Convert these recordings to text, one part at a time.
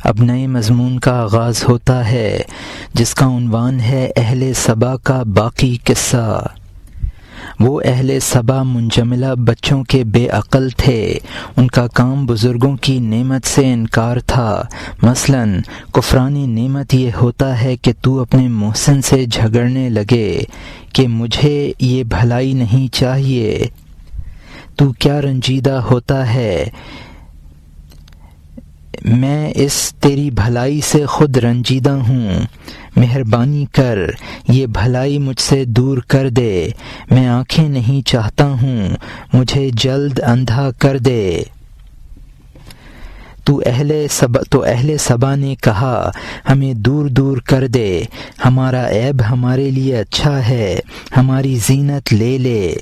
اب نئے مضمون کا آغاز ہوتا ہے جس کا عنوان ہے اہل سبا کا باقی قصہ۔ وہ اہل سبا منجملہ بچوں کے بے عقل تھے، ان کا کام بزرگوں کی نعمت سے انکار تھا۔ مثلاً کفرانی نعمت یہ ہوتا ہے کہ تو اپنے محسن سے جھگڑنے لگے کہ مجھے یہ بھلائی نہیں چاہیے، تو کیا رنجیدہ ہوتا ہے، میں اس تیری بھلائی سے خود رنجیدہ ہوں، مہربانی کر یہ بھلائی مجھ سے دور کر دے، میں آنکھیں نہیں چاہتا ہوں، مجھے جلد اندھا کر دے۔ تو اہل سبا نے کہا ہمیں دور دور کر دے، ہمارا عیب ہمارے لیے اچھا ہے، ہماری زینت لے لے،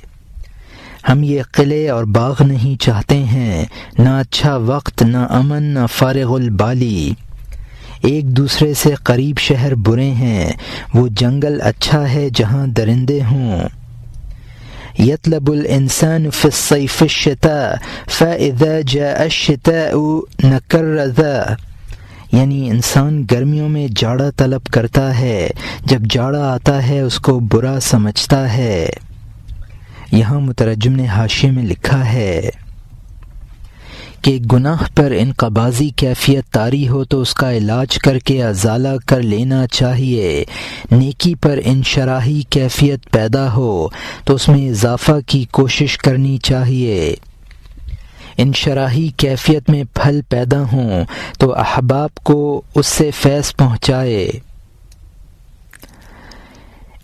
ہم یہ قلعے اور باغ نہیں چاہتے ہیں، نہ اچھا وقت، نہ امن، نہ فارغ البالی۔ ایک دوسرے سے قریب شہر برے ہیں، وہ جنگل اچھا ہے جہاں درندے ہوں۔ یطلب الانسان فی الصیف الشتاء فاذا جاء الشتاء نکر ذا، یعنی انسان گرمیوں میں جاڑا طلب کرتا ہے، جب جاڑا آتا ہے اس کو برا سمجھتا ہے۔ یہاں مترجم نے حاشیے میں لکھا ہے کہ گناہ پر انقباضی کیفیت طاری ہو تو اس کا علاج کر کے ازالہ کر لینا چاہیے، نیکی پر انشراحی کیفیت پیدا ہو تو اس میں اضافہ کی کوشش کرنی چاہیے، انشراحی کیفیت میں پھل پیدا ہوں تو احباب کو اس سے فیض پہنچائے۔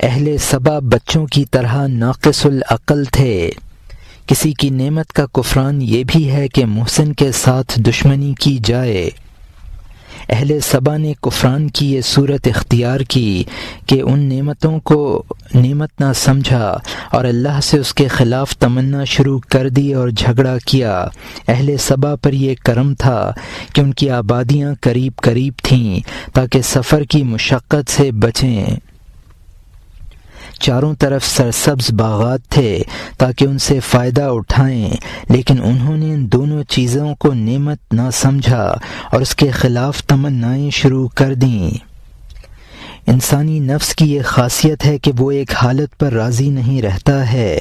اہل سبا بچوں کی طرح ناقص العقل تھے۔ کسی کی نعمت کا کفران یہ بھی ہے کہ محسن کے ساتھ دشمنی کی جائے۔ اہل سبا نے کفران کی یہ صورت اختیار کی کہ ان نعمتوں کو نعمت نہ سمجھا اور اللہ سے اس کے خلاف تمنا شروع کر دی اور جھگڑا کیا۔ اہل سبا پر یہ کرم تھا کہ ان کی آبادیاں قریب قریب تھیں تاکہ سفر کی مشقت سے بچیں، چاروں طرف سرسبز باغات تھے تاکہ ان سے فائدہ اٹھائیں، لیکن انہوں نے ان دونوں چیزوں کو نعمت نہ سمجھا اور اس کے خلاف تمنائیں شروع کر دیں۔ انسانی نفس کی یہ خاصیت ہے کہ وہ ایک حالت پر راضی نہیں رہتا ہے،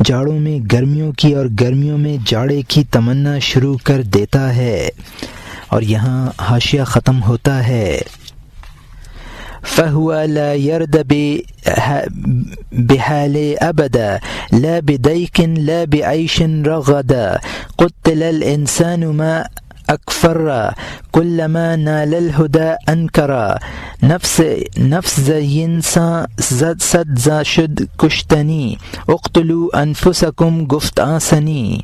جاڑوں میں گرمیوں کی اور گرمیوں میں جاڑے کی تمنا شروع کر دیتا ہے۔ اور یہاں حاشیہ ختم ہوتا ہے، فهو لا يرد بحال أبدا لا بضيق لا بعيش رغدا قتل الإنسان ما أكفر كلما نال الهدى أنكر نفس زين صد ز شد کشتنی اقتلوا انفسکم گفت آسنی۔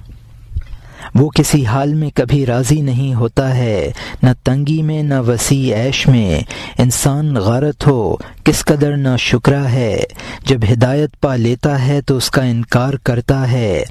وہ کسی حال میں کبھی راضی نہیں ہوتا ہے، نہ تنگی میں نہ وسیع عیش میں۔ انسان غارت ہو کس قدر نا شکرا ہے، جب ہدایت پا لیتا ہے تو اس کا انکار کرتا ہے۔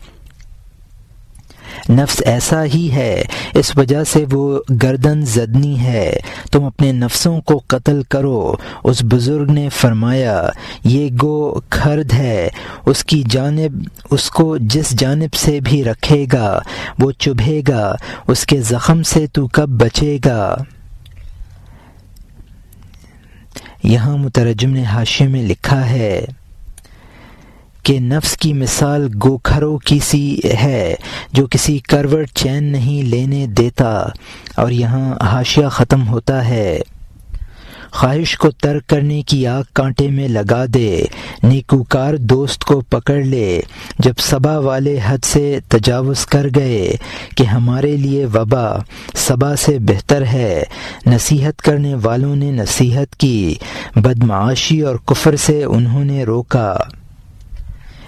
نفس ایسا ہی ہے، اس وجہ سے وہ گردن زدنی ہے، تم اپنے نفسوں کو قتل کرو۔ اس بزرگ نے فرمایا یہ گو کھرد ہے، اس کی جانب اس کو جس جانب سے بھی رکھے گا وہ چبھے گا، اس کے زخم سے تو کب بچے گا۔ یہاں مترجم نے حاشیے میں لکھا ہے کہ نفس کی مثال گوکھروں کی سی ہے جو کسی کروٹ چین نہیں لینے دیتا۔ اور یہاں حاشیہ ختم ہوتا ہے، خواہش کو ترک کرنے کی آگ کانٹے میں لگا دے، نیکوکار دوست کو پکڑ لے۔ جب سبا والے حد سے تجاوز کر گئے کہ ہمارے لیے وبا سبا سے بہتر ہے، نصیحت کرنے والوں نے نصیحت کی، بدمعاشی اور کفر سے انہوں نے روکا۔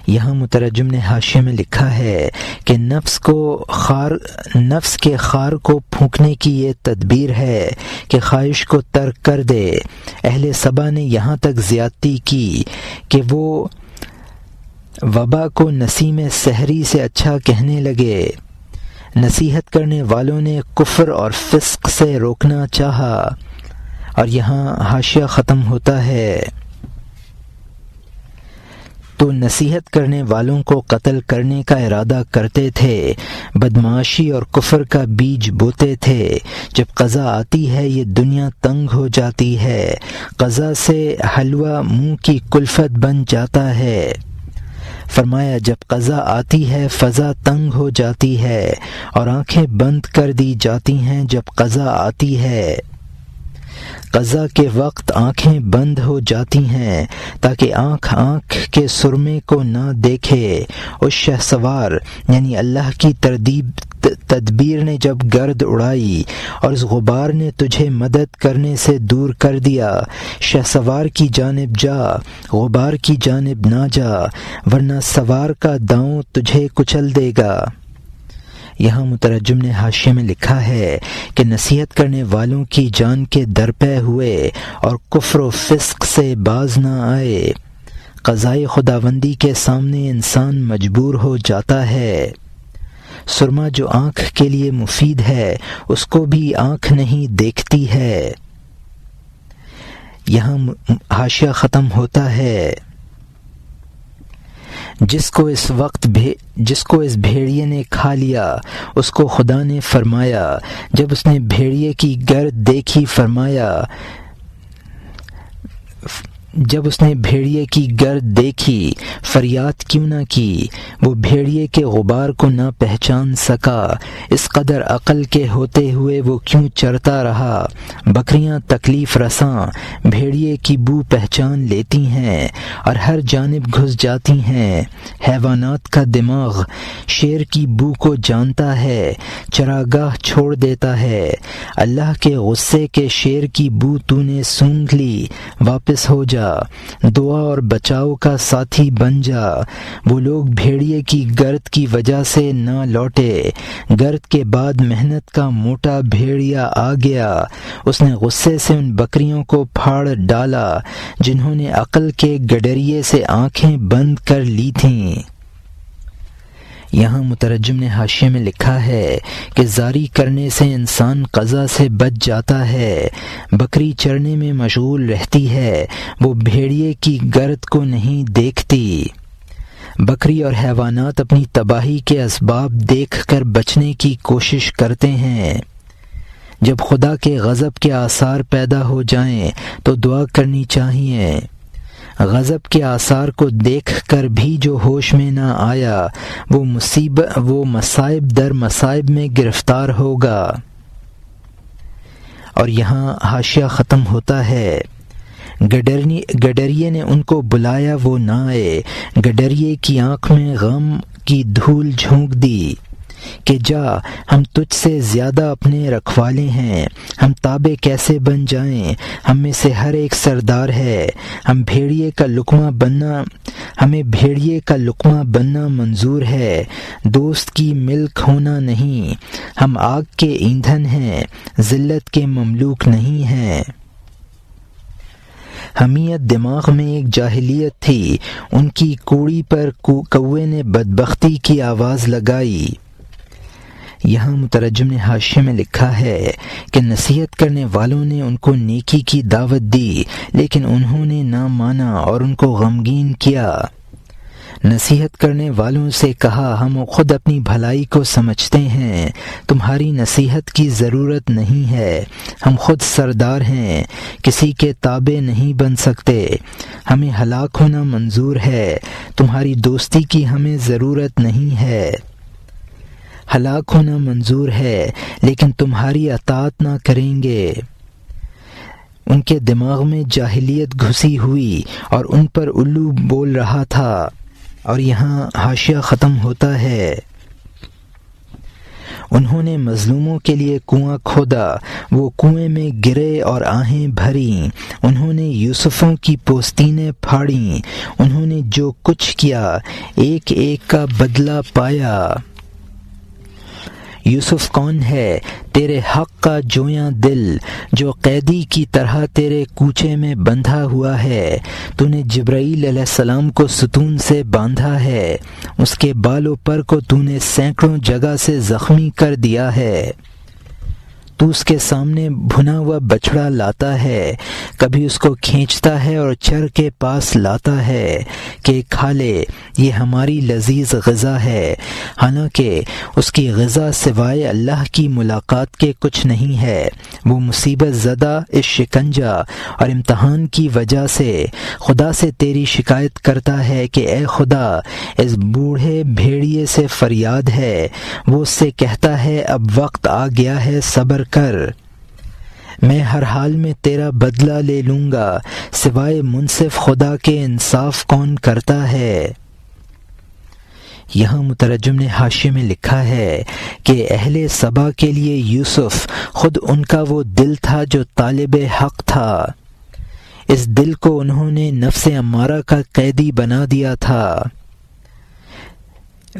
یہاں مترجم نے حاشیے میں لکھا ہے کہ نفس کے خار کو پھونکنے کی یہ تدبیر ہے کہ خواہش کو ترک کر دے۔ اہل سبا نے یہاں تک زیادتی کی کہ وہ وبا کو نسیم سحری سے اچھا کہنے لگے۔ نصیحت کرنے والوں نے کفر اور فسق سے روکنا چاہا۔ اور یہاں حاشیہ ختم ہوتا ہے، تو نصیحت کرنے والوں کو قتل کرنے کا ارادہ کرتے تھے، بدمعاشی اور کفر کا بیج بوتے تھے۔ جب قضا آتی ہے یہ دنیا تنگ ہو جاتی ہے، قضا سے حلوہ منہ کی کلفت بن جاتا ہے۔ فرمایا جب قضا آتی ہے فضا تنگ ہو جاتی ہے اور آنکھیں بند کر دی جاتی ہیں جب قضا آتی ہے۔ قضا کے وقت آنکھیں بند ہو جاتی ہیں تاکہ آنکھ کے سرمے کو نہ دیکھے۔ اس شہسوار یعنی اللہ کی تدبیر نے جب گرد اڑائی اور اس غبار نے تجھے مدد کرنے سے دور کر دیا، شہسوار کی جانب جا، غبار کی جانب نہ جا، ورنہ سوار کا داؤں تجھے کچل دے گا۔ یہاں مترجم نے حاشیے میں لکھا ہے کہ نصیحت کرنے والوں کی جان کے درپے ہوئے اور کفر و فسق سے باز نہ آئے، قضائے خداوندی کے سامنے انسان مجبور ہو جاتا ہے۔ سرما جو آنکھ کے لیے مفید ہے اس کو بھی آنکھ نہیں دیکھتی ہے۔ یہاں حاشیہ ختم ہوتا ہے۔ جس کو اس بھیڑیے نے کھا لیا اس کو خدا نے فرمایا جب اس نے بھیڑیے کی گرد دیکھی، فرمایا جب اس نے بھیڑیے کی گرد دیکھی فریاد کیوں نہ کی، وہ بھیڑیے کے غبار کو نہ پہچان سکا، اس قدر عقل کے ہوتے ہوئے وہ کیوں چرتا رہا۔ بکریاں تکلیف رساں بھیڑیے کی بو پہچان لیتی ہیں اور ہر جانب گھس جاتی ہیں۔ حیوانات کا دماغ شیر کی بو کو جانتا ہے، چراگاہ چھوڑ دیتا ہے۔ اللہ کے غصے کے شیر کی بو تو نے سونگھ لی، واپس ہو جا، دعا اور بچاؤ کا ساتھی بن جا۔ وہ لوگ بھیڑیے کی گرد کی وجہ سے نہ لوٹے، گرد کے بعد محنت کا موٹا بھیڑیا آ گیا، اس نے غصے سے ان بکریوں کو پھاڑ ڈالا جنہوں نے عقل کے گڈریے سے آنکھیں بند کر لی تھیں۔ یہاں مترجم نے حاشیے میں لکھا ہے کہ زاری کرنے سے انسان قضا سے بچ جاتا ہے۔ بکری چرنے میں مشغول رہتی ہے، وہ بھیڑیے کی گرد کو نہیں دیکھتی۔ بکری اور حیوانات اپنی تباہی کے اسباب دیکھ کر بچنے کی کوشش کرتے ہیں۔ جب خدا کے غضب کے آثار پیدا ہو جائیں تو دعا کرنی چاہیے۔ غضب کے آثار کو دیکھ کر بھی جو ہوش میں نہ آیا وہ مصائب در مصائب میں گرفتار ہوگا۔ اور یہاں حاشیہ ختم ہوتا ہے۔ گڈریے نے ان کو بلایا، وہ نہ آئے۔ گڈریے کی آنکھ میں غم کی دھول جھونک دی کہ جا، ہم تجھ سے زیادہ اپنے رکھوالے ہیں، ہم تابع کیسے بن جائیں، ہم میں سے ہر ایک سردار ہے، ہمیں بھیڑیے کا لقمہ بننا منظور ہے، دوست کی ملک ہونا نہیں، ہم آگ کے ایندھن ہیں، ذلت کے مملوک نہیں ہیں۔ حمیت دماغ میں ایک جاہلیت تھی، ان کی کوڑی پر کوے نے بدبختی کی آواز لگائی۔ یہاں مترجم نے حاشیے میں لکھا ہے کہ نصیحت کرنے والوں نے ان کو نیکی کی دعوت دی لیکن انہوں نے نہ مانا اور ان کو غمگین کیا۔ نصیحت کرنے والوں سے کہا، ہم خود اپنی بھلائی کو سمجھتے ہیں، تمہاری نصیحت کی ضرورت نہیں ہے، ہم خود سردار ہیں، کسی کے تابع نہیں بن سکتے، ہمیں ہلاک ہونا منظور ہے، تمہاری دوستی کی ہمیں ضرورت نہیں ہے۔ ہلاک ہونا منظور ہے لیکن تمہاری اطاعت نہ کریں گے۔ ان کے دماغ میں جاہلیت گھسی ہوئی اور ان پر الو بول رہا تھا۔ اور یہاں حاشیہ ختم ہوتا ہے۔ انہوں نے مظلوموں کے لیے کنواں کھودا، وہ کنویں میں گرے اور آہیں بھریں، انہوں نے یوسفوں کی پوستینیں پھاڑیں، انہوں نے جو کچھ کیا ایک ایک کا بدلہ پایا۔ یوسف کون ہے؟ تیرے حق کا جویاں دل جو قیدی کی طرح تیرے کوچے میں بندھا ہوا ہے، تو نے جبرائیل علیہ السلام کو ستون سے باندھا ہے، اس کے بال و پر کو تو نے سینکڑوں جگہ سے زخمی کر دیا ہے، تو اس کے سامنے بھنا ہوا بچڑا لاتا ہے، کبھی اس کو کھینچتا ہے اور چر کے پاس لاتا ہے کہ کھا لے، یہ ہماری لذیذ غذا ہے، حالانکہ اس کی غذا سوائے اللہ کی ملاقات کے کچھ نہیں ہے۔ وہ مصیبت زدہ اس شکنجہ اور امتحان کی وجہ سے خدا سے تیری شکایت کرتا ہے کہ اے خدا، اس بوڑھے بھیڑیے سے فریاد ہے۔ وہ اس سے کہتا ہے اب وقت آ گیا ہے، صبر کر، میں ہر حال میں تیرا بدلہ لے لوں گا، سوائے منصف خدا کے انصاف کون کرتا ہے۔ یہاں مترجم نے حاشیے میں لکھا ہے کہ اہل سبا کے لیے یوسف خود ان کا وہ دل تھا جو طالب حق تھا۔ اس دل کو انہوں نے نفس امارہ کا قیدی بنا دیا تھا،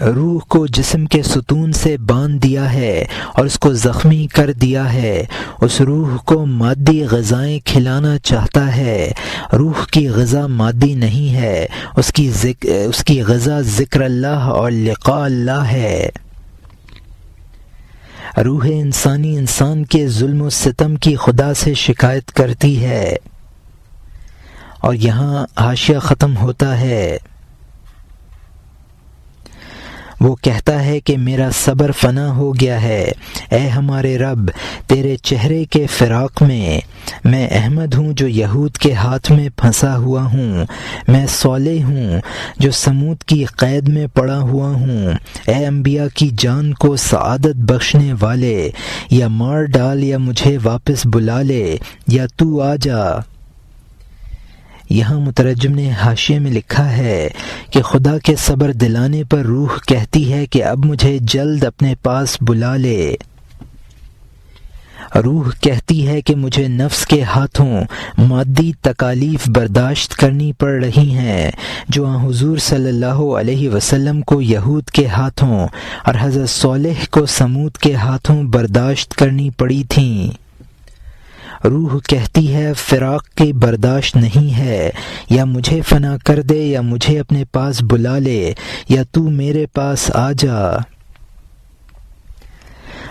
روح کو جسم کے ستون سے باندھ دیا ہے اور اس کو زخمی کر دیا ہے۔ اس روح کو مادی غذائیں کھلانا چاہتا ہے۔ روح کی غذا مادی نہیں ہے، اس کی غذا ذکر اللہ اور لقاء اللہ ہے۔ روح انسانی انسان کے ظلم و ستم کی خدا سے شکایت کرتی ہے۔ اور یہاں حاشیہ ختم ہوتا ہے۔ وہ کہتا ہے کہ میرا صبر فنا ہو گیا ہے، اے ہمارے رب، تیرے چہرے کے فراق میں احمد ہوں جو یہود کے ہاتھ میں پھنسا ہوا ہوں، میں صالح ہوں جو سمود کی قید میں پڑا ہوا ہوں۔ اے انبیاء کی جان کو سعادت بخشنے والے، یا مار ڈال یا مجھے واپس بلا لے، یا تو آ جا۔ یہاں مترجم نے حاشیے میں لکھا ہے کہ خدا کے صبر دلانے پر روح کہتی ہے کہ اب مجھے جلد اپنے پاس بلا لے۔ روح کہتی ہے کہ مجھے نفس کے ہاتھوں مادی تکالیف برداشت کرنی پڑ رہی ہیں جو حضور صلی اللہ علیہ وسلم کو یہود کے ہاتھوں اور حضرت صالح کو سمود کے ہاتھوں برداشت کرنی پڑی تھیں۔ روح کہتی ہے فراق کی برداشت نہیں ہے، یا مجھے فنا کر دے یا مجھے اپنے پاس بلا لے، یا تو میرے پاس آ جا۔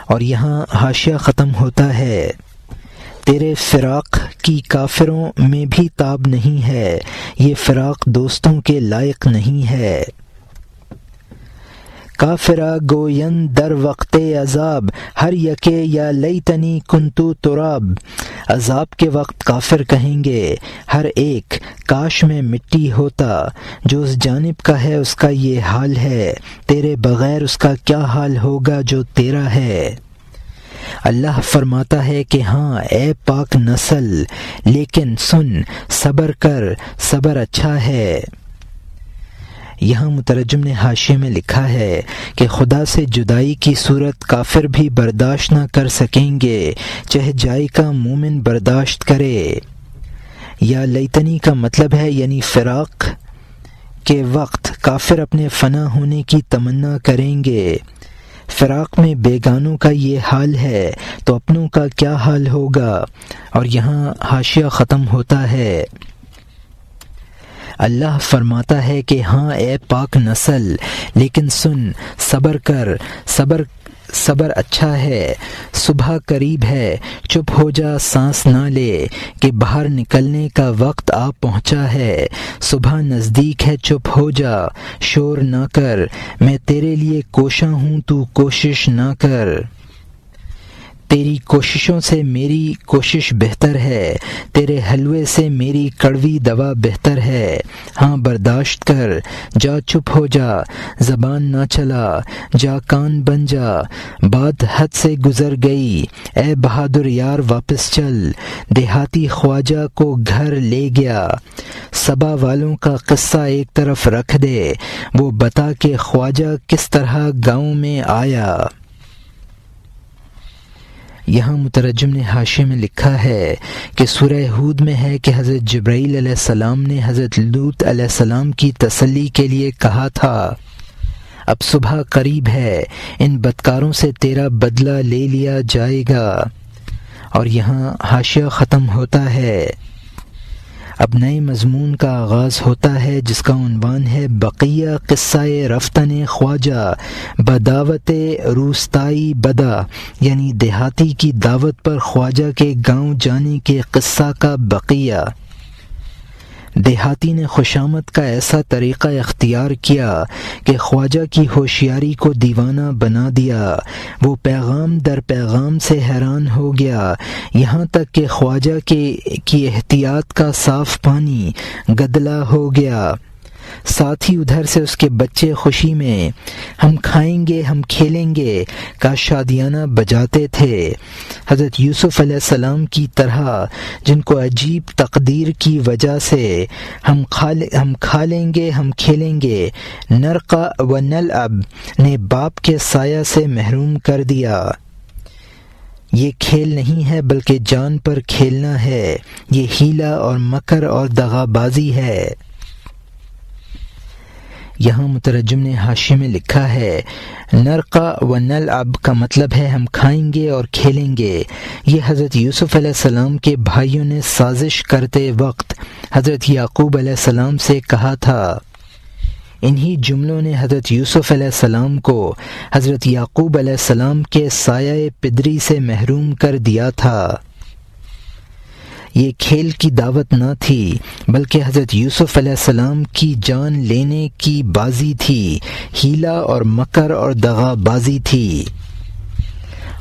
اور یہاں حاشیہ ختم ہوتا ہے۔ تیرے فراق کی کافروں میں بھی تاب نہیں ہے، یہ فراق دوستوں کے لائق نہیں ہے۔ کافرہ گوین در وقت عذاب، ہر یکے یا لیتنی کنتو تراب۔ عذاب کے وقت کافر کہیں گے ہر ایک کاش میں مٹی ہوتا۔ جو اس جانب کا ہے اس کا یہ حال ہے، تیرے بغیر اس کا کیا حال ہوگا جو تیرا ہے۔ اللہ فرماتا ہے کہ ہاں اے پاک نسل، لیکن سن، صبر کر، صبر اچھا ہے۔ یہاں مترجم نے حاشیے میں لکھا ہے کہ خدا سے جدائی کی صورت کافر بھی برداشت نہ کر سکیں گے، چاہے جائی کا مومن برداشت کرے۔ یا لیتنی کا مطلب ہے یعنی فراق کے وقت کافر اپنے فنا ہونے کی تمنا کریں گے۔ فراق میں بیگانوں کا یہ حال ہے تو اپنوں کا کیا حال ہوگا۔ اور یہاں حاشیہ ختم ہوتا ہے۔ اللہ فرماتا ہے کہ ہاں اے پاک نسل، لیکن سن، صبر کر، صبر اچھا ہے۔ صبح قریب ہے، چپ ہو جا، سانس نہ لے کہ باہر نکلنے کا وقت آ پہنچا ہے۔ صبح نزدیک ہے، چپ ہو جا، شور نہ کر، میں تیرے لیے کوشاں ہوں، تو کوشش نہ کر۔ تیری کوششوں سے میری کوشش بہتر ہے، تیرے حلوے سے میری کڑوی دوا بہتر ہے۔ ہاں برداشت کر، جا چپ ہو جا، زبان نہ چلا، جا کان بن جا، بات حد سے گزر گئی۔ اے بہادر یار واپس چل، دیہاتی خواجہ کو گھر لے گیا۔ سبا والوں کا قصہ ایک طرف رکھ دے، وہ بتا کہ خواجہ کس طرح گاؤں میں آیا۔ یہاں مترجم نے حاشیے میں لکھا ہے کہ سورہ ہود میں ہے کہ حضرت جبرائیل علیہ السلام نے حضرت لوط علیہ السلام کی تسلی کے لیے کہا تھا اب صبح قریب ہے، ان بدکاروں سے تیرا بدلہ لے لیا جائے گا۔ اور یہاں حاشیہ ختم ہوتا ہے۔ اب نئے مضمون کا آغاز ہوتا ہے جس کا عنوان ہے بقیہ قصہ رفتن خواجہ بدعوت روستائی بدا، یعنی دیہاتی کی دعوت پر خواجہ کے گاؤں جانے کے قصہ کا بقیہ۔ دیہاتی نے خوشامد کا ایسا طریقہ اختیار کیا کہ خواجہ کی ہوشیاری کو دیوانہ بنا دیا۔ وہ پیغام در پیغام سے حیران ہو گیا، یہاں تک کہ خواجہ کی احتیاط کا صاف پانی گدلا ہو گیا۔ ساتھ ہی ادھر سے اس کے بچے خوشی میں ہم کھائیں گے ہم کھیلیں گے کا شادیانہ بجاتے تھے۔ حضرت یوسف علیہ السلام کی طرح جن کو عجیب تقدیر کی وجہ سے ہم کھا لیں گے ہم کھیلیں گے نرقہ و نلعب نے باپ کے سایہ سے محروم کر دیا۔ یہ کھیل نہیں ہے بلکہ جان پر کھیلنا ہے، یہ ہیلا اور مکر اور دغا بازی ہے۔ یہاں مترجم نے حاشیے میں لکھا ہے نرقہ و نلعب کا مطلب ہے ہم کھائیں گے اور کھیلیں گے۔ یہ حضرت یوسف علیہ السلام کے بھائیوں نے سازش کرتے وقت حضرت یعقوب علیہ السلام سے کہا تھا۔ انہی جملوں نے حضرت یوسف علیہ السلام کو حضرت یعقوب علیہ السلام کے سایہ پدری سے محروم کر دیا تھا۔ یہ کھیل کی دعوت نہ تھی بلکہ حضرت یوسف علیہ السلام کی جان لینے کی بازی تھی، ہیلا اور مکر اور دغا بازی تھی۔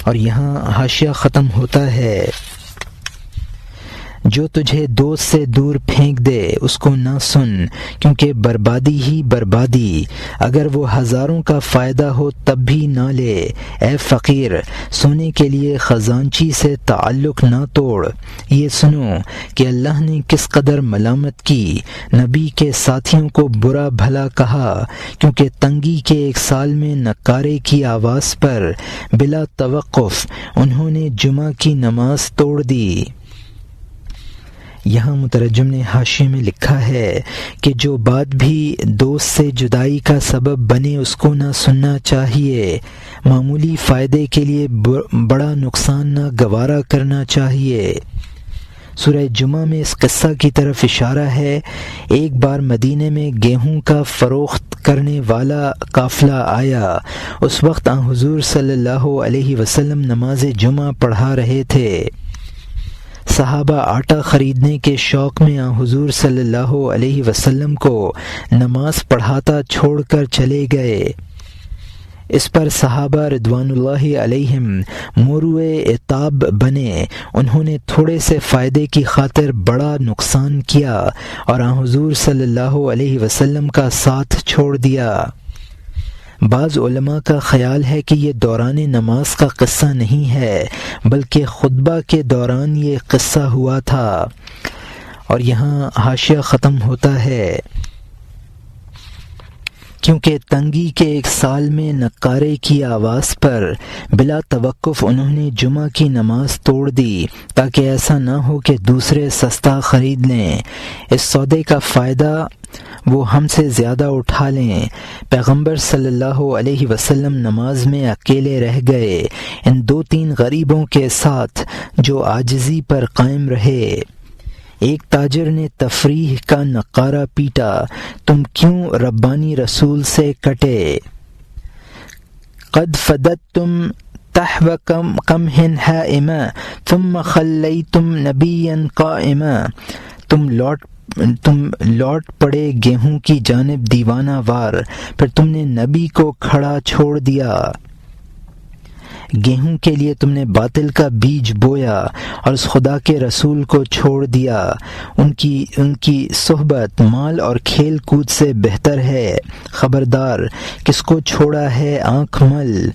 اور یہاں حاشیہ ختم ہوتا ہے جو تجھے دوست سے دور پھینک دے اس کو نہ سن، کیونکہ بربادی ہی بربادی، اگر وہ ہزاروں کا فائدہ ہو تب بھی نہ لے۔ اے فقیر، سونے کے لیے خزانچی سے تعلق نہ توڑ۔ یہ سنو کہ اللہ نے کس قدر ملامت کی، نبی کے ساتھیوں کو برا بھلا کہا، کیونکہ تنگی کے ایک سال میں نکارے کی آواز پر بلا توقف انہوں نے جمعہ کی نماز توڑ دی۔ یہاں مترجم نے حاشیے میں لکھا ہے کہ جو بات بھی دوست سے جدائی کا سبب بنے اس کو نہ سننا چاہیے، معمولی فائدے کے لیے بڑا نقصان نہ گوارا کرنا چاہیے۔ سورہ جمعہ میں اس قصہ کی طرف اشارہ ہے۔ ایک بار مدینے میں گیہوں کا فروخت کرنے والا قافلہ آیا۔ اس وقت حضور صلی اللہ علیہ وسلم نماز جمعہ پڑھا رہے تھے۔ صحابہ آٹا خریدنے کے شوق میں حضور صلی اللہ علیہ وسلم کو نماز پڑھاتا چھوڑ کر چلے گئے۔ اس پر صحابہ رضوان اللہ علیہم موروئے عتاب بنے، انہوں نے تھوڑے سے فائدے کی خاطر بڑا نقصان کیا اور حضور صلی اللہ علیہ وسلم کا ساتھ چھوڑ دیا۔ بعض علماء کا خیال ہے کہ یہ دوران نماز کا قصہ نہیں ہے بلکہ خطبہ کے دوران یہ قصہ ہوا تھا۔ اور یہاں حاشیہ ختم ہوتا ہے کیونکہ تنگی کے ایک سال میں نکارے کی آواز پر بلا توقف انہوں نے جمعہ کی نماز توڑ دی تاکہ ایسا نہ ہو کہ دوسرے سستا خرید لیں، اس سودے کا فائدہ وہ ہم سے زیادہ اٹھا لیں۔ پیغمبر صلی اللہ علیہ وسلم نماز میں اکیلے رہ گئے ان 2-3 غریبوں کے ساتھ جو عاجزی پر قائم رہے۔ ایک تاجر نے تفریح کا نقارہ پیٹا، تم کیوں ربانی رسول سے کٹے؟ قد فدتم تحو قمح حائما ثم خلیتم نبیا قائما، تم لوٹ پڑے گیہوں کی جانب دیوانہ وار، پھر تم نے نبی کو کھڑا چھوڑ دیا۔ گیہوں کے لیے تم نے باطل کا بیج بویا اور اس خدا کے رسول کو چھوڑ دیا۔ ان کی صحبت مال اور کھیل کود سے بہتر ہے۔ خبردار، کس کو چھوڑا ہے آنکھ مل۔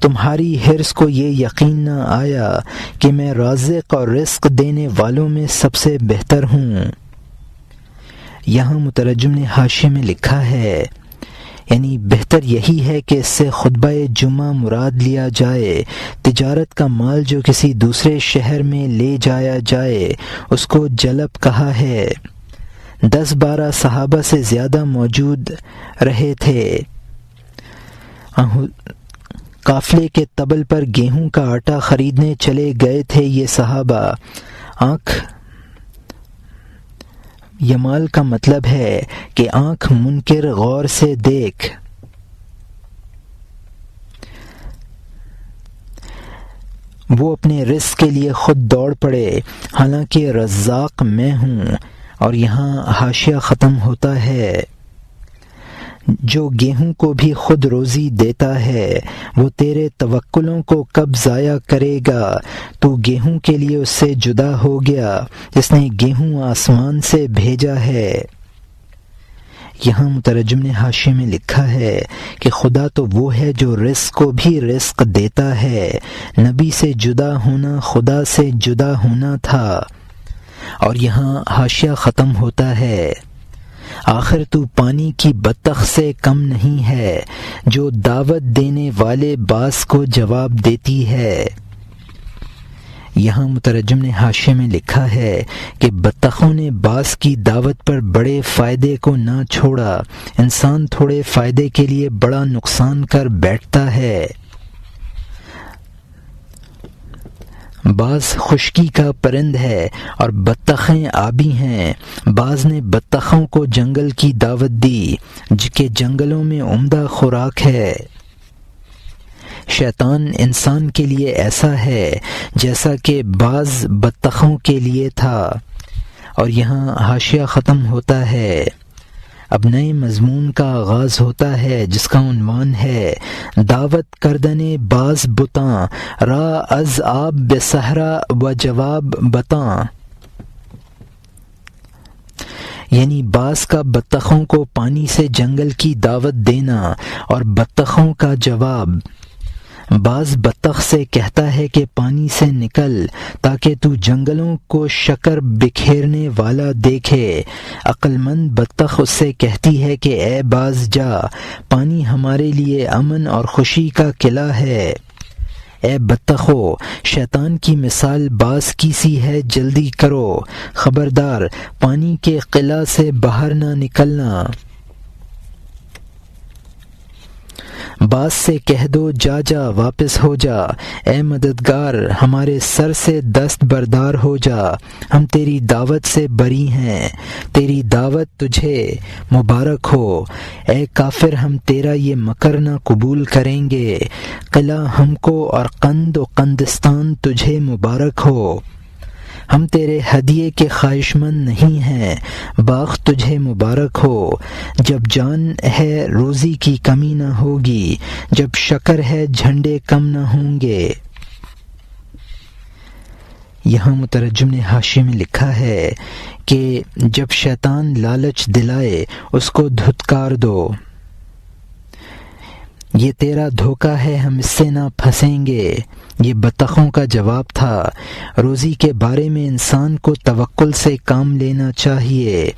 تمہاری حرص کو یہ یقین نہ آیا کہ میں رازق اور رزق دینے والوں میں سب سے بہتر ہوں۔ یہاں مترجم نے حاشیے میں لکھا ہے یعنی بہتر یہی ہے کہ اس سے خطبہ جمعہ مراد لیا جائے۔ تجارت کا مال جو کسی دوسرے شہر میں لے جایا جائے اس کو جلب کہا ہے۔ 10-12 صحابہ سے زیادہ موجود رہے تھے۔ قافلے کے طبل پر گیہوں کا آٹا خریدنے چلے گئے تھے یہ صحابہ۔ یمال کا مطلب ہے کہ آنکھ منکر غور سے دیکھ۔ وہ اپنے رزق کے لیے خود دوڑ پڑے، حالانکہ رزاق میں ہوں۔ اور یہاں حاشیہ ختم ہوتا ہے۔ جو گیہوں کو بھی خود روزی دیتا ہے، وہ تیرے توکلوں کو کب ضائع کرے گا؟ تو گیہوں کے لیے اس سے جدا ہو گیا جس نے گیہوں آسمان سے بھیجا ہے۔ یہاں مترجم نے حاشیے میں لکھا ہے کہ خدا تو وہ ہے جو رزق کو بھی رزق دیتا ہے، نبی سے جدا ہونا خدا سے جدا ہونا تھا۔ اور یہاں حاشیہ ختم ہوتا ہے۔ آخر تو پانی کی بطخ سے کم نہیں ہے جو دعوت دینے والے باز کو جواب دیتی ہے۔ یہاں مترجم نے حاشیے میں لکھا ہے کہ بطخوں نے باز کی دعوت پر بڑے فائدے کو نہ چھوڑا، انسان تھوڑے فائدے کے لیے بڑا نقصان کر بیٹھتا ہے۔ باز خشکی کا پرند ہے اور بطخیں آبی ہیں۔ باز نے بطخوں کو جنگل کی دعوت دی کہ جنگلوں میں عمدہ خوراک ہے۔ شیطان انسان کے لیے ایسا ہے جیسا کہ باز بطخوں کے لیے تھا۔ اور یہاں حاشیہ ختم ہوتا ہے۔ اب نئے مضمون کا آغاز ہوتا ہے جس کا عنوان ہے دعوت کردن باز بتاں را از آب بے صحرا و جواب بتاں، یعنی باز کا بطخوں کو پانی سے جنگل کی دعوت دینا اور بطخوں کا جواب۔ باز بطخ سے کہتا ہے کہ پانی سے نکل تاکہ تو جنگلوں کو شکر بکھیرنے والا دیکھے۔ عقل مند بطخ اس سے کہتی ہے کہ اے باز جا، پانی ہمارے لیے امن اور خوشی کا قلعہ ہے۔ اے بطخو، شیطان کی مثال باز کی سی ہے، جلدی کرو، خبردار پانی کے قلعہ سے باہر نہ نکلنا۔ باز سے کہہ دو جا جا واپس ہو جا، اے مددگار ہمارے سر سے دست بردار ہو جا، ہم تیری دعوت سے بری ہیں، تیری دعوت تجھے مبارک ہو۔ اے کافر ہم تیرا یہ مکر نہ قبول کریں گے، قلعہ ہم کو اور قند و قندستان تجھے مبارک ہو۔ ہم تیرے ہدیے کے خواہش مند نہیں ہیں، باغ تجھے مبارک ہو۔ جب جان ہے روزی کی کمی نہ ہوگی، جب شکر ہے جھنڈے کم نہ ہوں گے۔ یہاں مترجم نے حاشیے میں لکھا ہے کہ جب شیطان لالچ دلائے اس کو دھتکار دو، یہ تیرا دھوکہ ہے، ہم اس سے نہ پھنسیں گے۔ یہ بطخوں کا جواب تھا۔ روزی کے بارے میں انسان کو توکل سے کام لینا چاہیے۔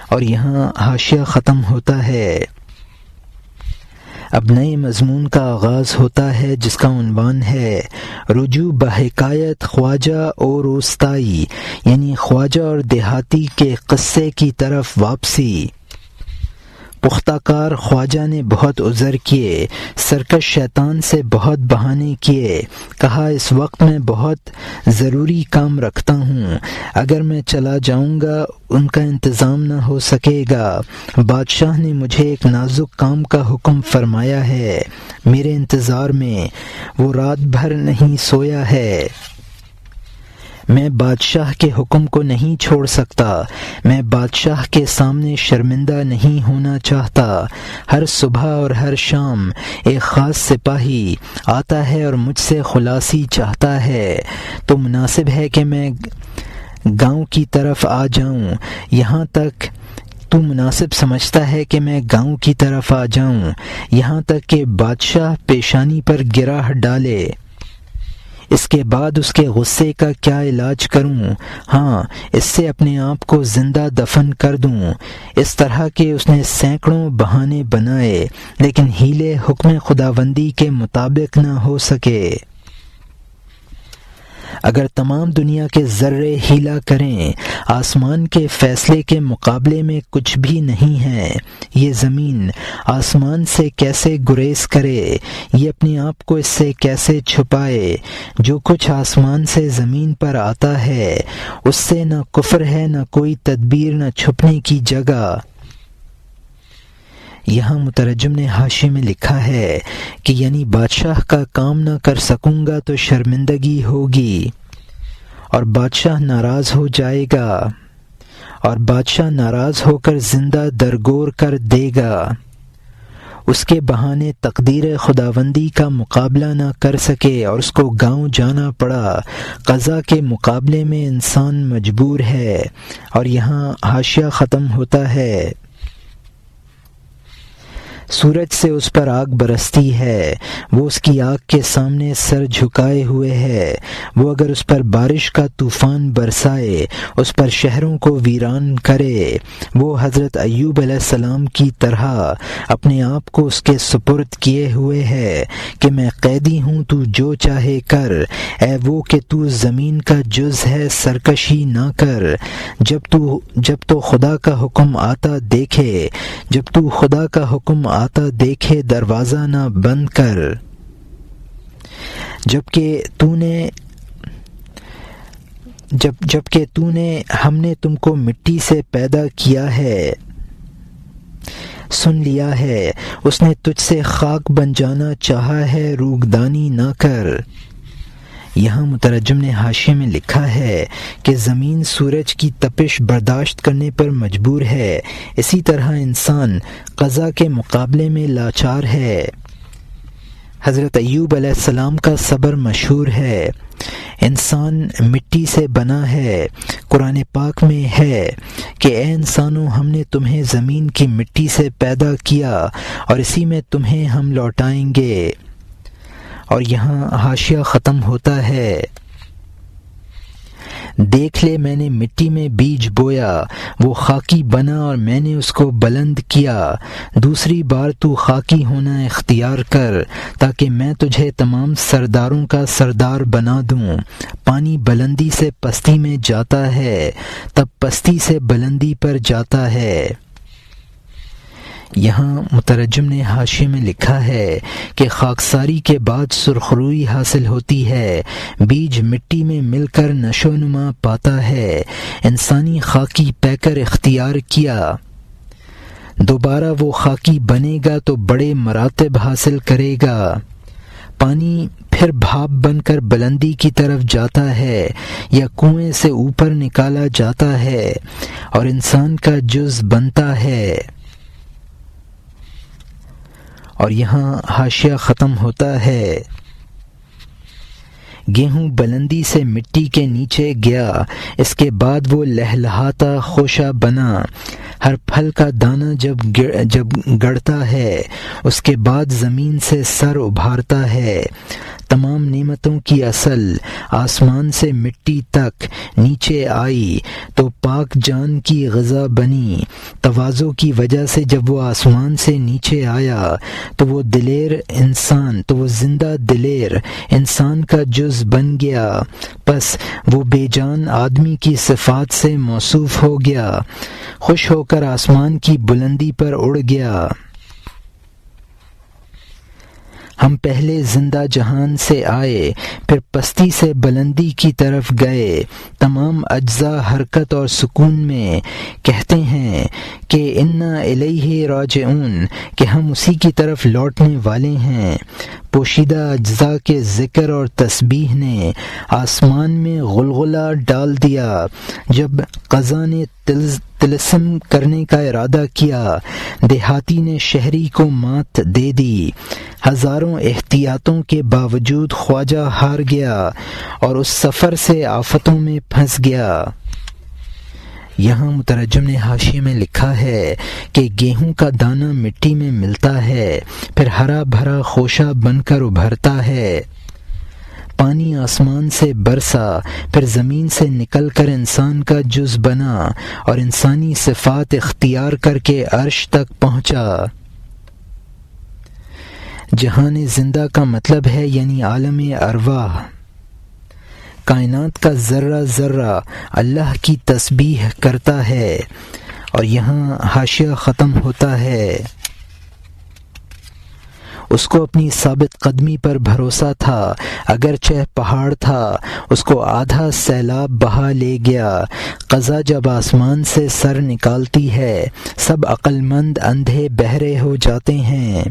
اور یہاں حاشیہ ختم ہوتا ہے۔ اب نئے مضمون کا آغاز ہوتا ہے جس کا عنوان ہے رجوع بحکایت خواجہ اور روستائی، یعنی خواجہ اور دیہاتی کے قصے کی طرف واپسی۔ پختہ کار خواجہ نے بہت عذر کیے، سرکش شیطان سے بہت بہانے کیے، کہا اس وقت میں بہت ضروری کام رکھتا ہوں، اگر میں چلا جاؤں گا ان کا انتظام نہ ہو سکے گا۔ بادشاہ نے مجھے ایک نازک کام کا حکم فرمایا ہے، میرے انتظار میں وہ رات بھر نہیں سویا ہے۔ میں بادشاہ کے حکم کو نہیں چھوڑ سکتا، میں بادشاہ کے سامنے شرمندہ نہیں ہونا چاہتا۔ ہر صبح اور ہر شام ایک خاص سپاہی آتا ہے اور مجھ سے خلاصی چاہتا ہے، تو مناسب ہے کہ میں گاؤں کی طرف آ جاؤں، یہاں تک تو مناسب سمجھتا ہے کہ میں گاؤں کی طرف آ جاؤں، یہاں تک کہ بادشاہ پیشانی پر گراہ ڈالے۔ اس کے بعد اس کے غصے کا کیا علاج کروں؟ ہاں، اس سے اپنے آپ کو زندہ دفن کر دوں۔ اس طرح کے اس نے سینکڑوں بہانے بنائے، لیکن ہیلے حکم خداوندی کے مطابق نہ ہو سکے۔ اگر تمام دنیا کے ذرے ہیلا کریں آسمان کے فیصلے کے مقابلے میں کچھ بھی نہیں ہے۔ یہ زمین آسمان سے کیسے گریز کرے، یہ اپنے آپ کو اس سے کیسے چھپائے۔ جو کچھ آسمان سے زمین پر آتا ہے اس سے نہ کفر ہے، نہ کوئی تدبیر، نہ چھپنے کی جگہ۔ یہاں مترجم نے حاشیے میں لکھا ہے کہ یعنی بادشاہ کا کام نہ کر سکوں گا تو شرمندگی ہوگی اور بادشاہ ناراض ہو جائے گا، اور بادشاہ ناراض ہو کر زندہ درگور کر دے گا۔ اس کے بہانے تقدیر خداوندی کا مقابلہ نہ کر سکے اور اس کو گاؤں جانا پڑا۔ قضا کے مقابلے میں انسان مجبور ہے۔ اور یہاں حاشیہ ختم ہوتا ہے۔ سورج سے اس پر آگ برستی ہے، وہ اس کی آگ کے سامنے سر جھکائے ہوئے ہے۔ وہ اگر اس پر بارش کا طوفان برسائے، اس پر شہروں کو ویران کرے، وہ حضرت ایوب علیہ السلام کی طرح اپنے آپ کو اس کے سپرد کیے ہوئے ہے کہ میں قیدی ہوں، تو جو چاہے کر۔ اے وہ کہ تو زمین کا جز ہے، سرکشی نہ کر۔ جب تو خدا کا حکم آتا دیکھے، جب تو خدا کا حکم آتا دیکھے دروازہ نہ بند کر۔ جبکہ تو نے ہم نے تم کو مٹی سے پیدا کیا ہے سن لیا ہے، اس نے تجھ سے خاک بن جانا چاہا ہے، روگدانی نہ کر۔ یہاں مترجم نے حاشیے میں لکھا ہے کہ زمین سورج کی تپش برداشت کرنے پر مجبور ہے، اسی طرح انسان قضا کے مقابلے میں لاچار ہے۔ حضرت ایوب علیہ السلام کا صبر مشہور ہے۔ انسان مٹی سے بنا ہے۔ قرآن پاک میں ہے کہ اے انسانوں، ہم نے تمہیں زمین کی مٹی سے پیدا کیا اور اسی میں تمہیں ہم لوٹائیں گے۔ اور یہاں حاشیہ ختم ہوتا ہے۔ دیکھ لے میں نے مٹی میں بیج بویا، وہ خاکی بنا اور میں نے اس کو بلند کیا۔ دوسری بار تو خاکی ہونا اختیار کر تاکہ میں تجھے تمام سرداروں کا سردار بنا دوں۔ پانی بلندی سے پستی میں جاتا ہے، تب پستی سے بلندی پر جاتا ہے۔ یہاں مترجم نے حاشیے میں لکھا ہے کہ خاکساری کے بعد سرخروئی حاصل ہوتی ہے، بیج مٹی میں مل کر نشو و نما پاتا ہے۔ انسانی خاکی پیکر اختیار کیا، دوبارہ وہ خاکی بنے گا تو بڑے مراتب حاصل کرے گا۔ پانی پھر بھاپ بن کر بلندی کی طرف جاتا ہے یا کنویں سے اوپر نکالا جاتا ہے اور انسان کا جز بنتا ہے۔ اور یہاں حاشیہ ختم ہوتا ہے۔ گیہوں بلندی سے مٹی کے نیچے گیا، اس کے بعد وہ لہلہاتا خوشہ بنا۔ ہر پھل کا دانہ جب گڑتا ہے، اس کے بعد زمین سے سر ابھارتا ہے۔ تمام نعمتوں کی اصل آسمان سے مٹی تک نیچے آئی تو پاک جان کی غذا بنی۔ تواضع کی وجہ سے جب وہ آسمان سے نیچے آیا تو وہ زندہ دلیر انسان کا جز بن گیا، پس وہ بے جان آدمی کی صفات سے موصوف ہو گیا، خوش ہو کر آسمان کی بلندی پر اڑ گیا۔ ہم پہلے زندہ جہان سے آئے، پھر پستی سے بلندی کی طرف گئے۔ تمام اجزاء حرکت اور سکون میں کہتے ہیں کہ انا الیہ راجعون، کہ ہم اسی کی طرف لوٹنے والے ہیں۔ پوشیدہ اجزاء کے ذکر اور تسبیح نے آسمان میں غلغلہ ڈال دیا۔ جب قضا نے طلسم کرنے کا ارادہ کیا، دیہاتی نے شہری کو مات دے دی۔ ہزاروں احتیاطوں کے باوجود خواجہ ہار گیا اور اس سفر سے آفتوں میں پھنس گیا۔ یہاں مترجم نے حاشیے میں لکھا ہے کہ گیہوں کا دانہ مٹی میں ملتا ہے، پھر ہرا بھرا خوشہ بن کر ابھرتا ہے۔ پانی آسمان سے برسا، پھر زمین سے نکل کر انسان کا جز بنا اور انسانی صفات اختیار کر کے عرش تک پہنچا۔ جہان زندہ کا مطلب ہے یعنی عالم ارواح کائنات کا ذرہ ذرہ اللہ کی تسبیح کرتا ہے۔ اور یہاں حاشیہ ختم ہوتا ہے۔ اس کو اپنی ثابت قدمی پر بھروسہ تھا، اگرچہ پہاڑ تھا، اس کو آدھا سیلاب بہا لے گیا۔ قضا جب آسمان سے سر نکالتی ہے، سب عقل مند اندھے بہرے ہو جاتے ہیں۔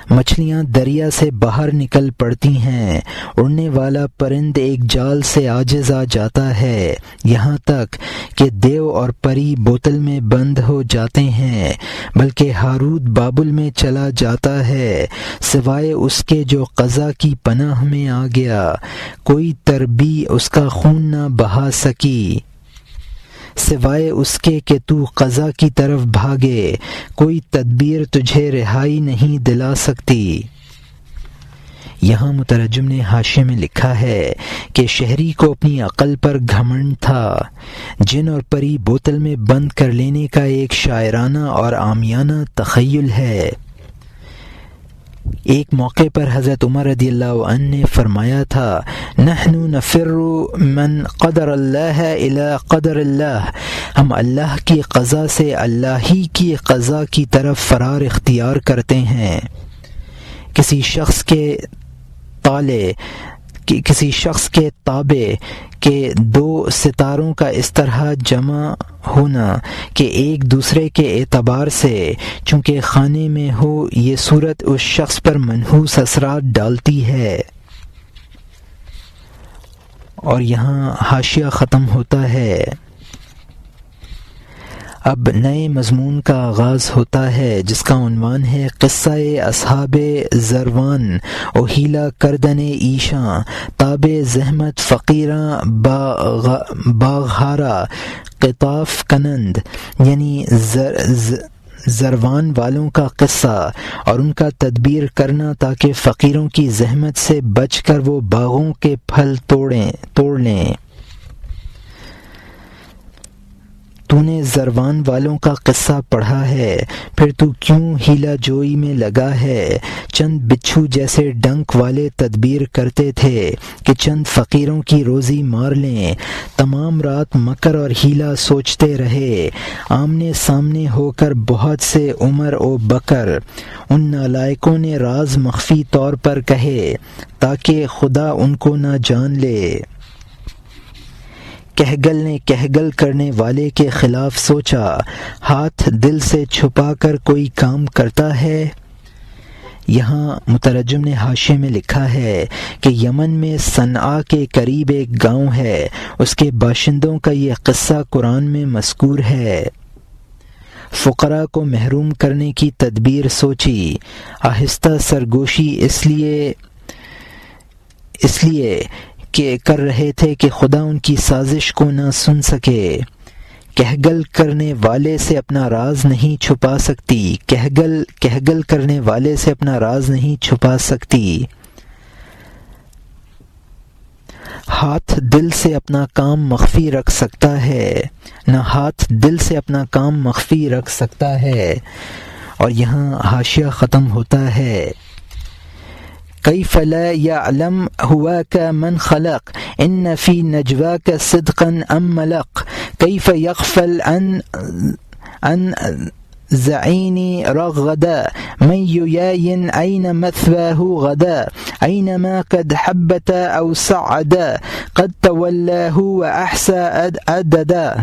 مچھلیاں دریا سے باہر نکل پڑتی ہیں، اڑنے والا پرند ایک جال سے عاجز آ جاتا ہے، یہاں تک کہ دیو اور پری بوتل میں بند ہو جاتے ہیں، بلکہ ہاروت بابل میں چلا جاتا ہے، سوائے اس کے جو قضا کی پناہ میں آ گیا، کوئی تربی اس کا خون نہ بہا سکی، سوائے اس کے کہ تو قضا کی طرف بھاگے، کوئی تدبیر تجھے رہائی نہیں دلا سکتی۔ یہاں مترجم نے حاشیے میں لکھا ہے کہ شہری کو اپنی عقل پر گھمنڈ تھا۔ جن اور پری بوتل میں بند کر لینے کا ایک شاعرانہ اور عامیانہ تخیل ہے۔ ایک موقع پر حضرت عمر رضی اللہ عنہ نے فرمایا تھا، نحن نفر من قدر اللہ الی قدر اللہ، ہم اللہ کی قضا سے اللہ ہی کی قضا کی طرف فرار اختیار کرتے ہیں۔ کسی شخص کے تابع کے دو ستاروں کا اس طرح جمع ہونا کہ ایک دوسرے کے اعتبار سے چونکہ خانے میں ہو، یہ صورت اس شخص پر منحوس اثرات ڈالتی ہے۔ اور یہاں حاشیہ ختم ہوتا ہے۔ اب نئے مضمون کا آغاز ہوتا ہے جس کا عنوان ہے قصہ اصحاب زروان و حیلہ کردن ایشاں تاب زحمت فقیراں باغہارا قطاف کنند، یعنی زروان والوں کا قصہ اور ان کا تدبیر کرنا تاکہ فقیروں کی زحمت سے بچ کر وہ باغوں کے پھل توڑ لیں۔ تو نے زروان والوں کا قصہ پڑھا ہے، پھر تو کیوں ہیلا جوئی میں لگا ہے؟ چند بچھو جیسے ڈنک والے تدبیر کرتے تھے کہ چند فقیروں کی روزی مار لیں، تمام رات مکر اور ہیلا سوچتے رہے، آمنے سامنے ہو کر بہت سے عمر و بکر، ان نالائقوں نے راز مخفی طور پر کہے تاکہ خدا ان کو نہ جان لے۔ کہگل نے کہگل کرنے والے کے خلاف سوچا، ہاتھ دل سے چھپا کر کوئی کام کرتا ہے۔ یہاں مترجم نے حاشیے میں لکھا ہے کہ یمن میں صنعاء کے قریب ایک گاؤں ہے، اس کے باشندوں کا یہ قصہ قرآن میں مذکور ہے۔ فقراء کو محروم کرنے کی تدبیر سوچی، آہستہ سرگوشی اس لیے کہ کر رہے تھے کہ خدا ان کی سازش کو نہ سن سکے۔ کہگل کرنے والے سے اپنا راز نہیں چھپا سکتی، کہگل کرنے والے سے اپنا راز نہیں چھپا سکتی۔ ہاتھ دل سے اپنا کام مخفی رکھ سکتا ہے، نہ ہاتھ دل سے اپنا کام مخفی رکھ سکتا ہے۔ اور یہاں حاشیہ ختم ہوتا ہے۔ کیف لا یعلم ہواک من خلق ان فی نجواک صدقا ام ملق کیف یغفل عن زعینی رغدا من ییین این مثواه غدا اینما قد حبت او سعدا قد تولاه و احسا عددا۔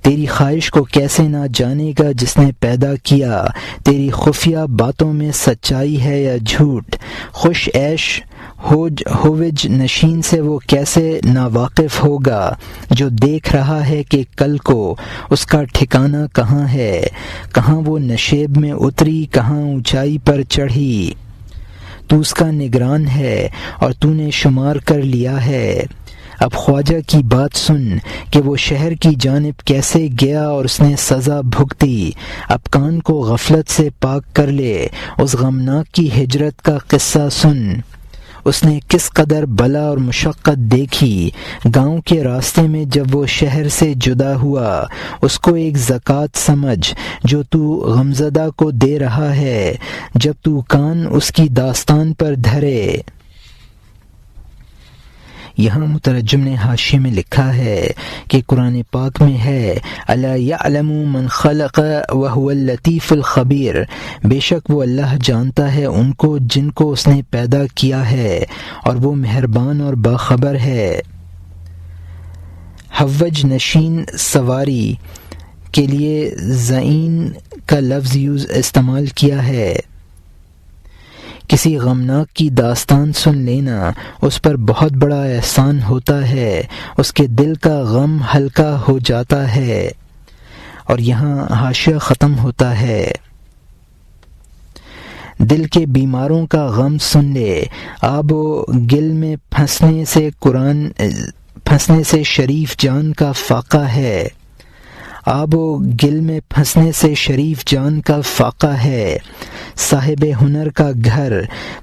تیری خواہش کو کیسے نہ جانے گا جس نے پیدا کیا، تیری خفیہ باتوں میں سچائی ہے یا جھوٹ، خوش عیش ہووج نشین سے وہ کیسے ناواقف ہوگا جو دیکھ رہا ہے کہ کل کو اس کا ٹھکانہ کہاں ہے، کہاں وہ نشیب میں اتری، کہاں اونچائی پر چڑھی۔ تو اس کا نگران ہے اور تو نے شمار کر لیا ہے۔ اب خواجہ کی بات سن کہ وہ شہر کی جانب کیسے گیا اور اس نے سزا بھگتی۔ اب کان کو غفلت سے پاک کر لے، اس غمناک کی ہجرت کا قصہ سن۔ اس نے کس قدر بلا اور مشقت دیکھی۔ گاؤں کے راستے میں جب وہ شہر سے جدا ہوا، اس کو ایک زکوٰۃ سمجھ جو تو غمزدہ کو دے رہا ہے، جب تو کان اس کی داستان پر دھرے۔ یہاں مترجم نے حاشیے میں لکھا ہے کہ قرآن پاک میں ہے الا یعلم من خلق وهو اللطیف الخبیر، بے شک وہ اللہ جانتا ہے ان کو جن کو اس نے پیدا کیا ہے اور وہ مہربان اور باخبر ہے۔ حوج نشین سواری کے لیے زعین کا لفظ استعمال کیا ہے۔ کسی غمناک کی داستان سن لینا اس پر بہت بڑا احسان ہوتا ہے، اس کے دل کا غم ہلکا ہو جاتا ہے۔ اور یہاں حاشیہ ختم ہوتا ہے۔ دل کے بیماروں کا غم سن لے، آب و گل میں پھنسنے سے شریف جان کا فاقہ ہے۔ آب و گل میں پھنسنے سے شریف جان کا فاقہ ہے۔ صاحب ہنر کا گھر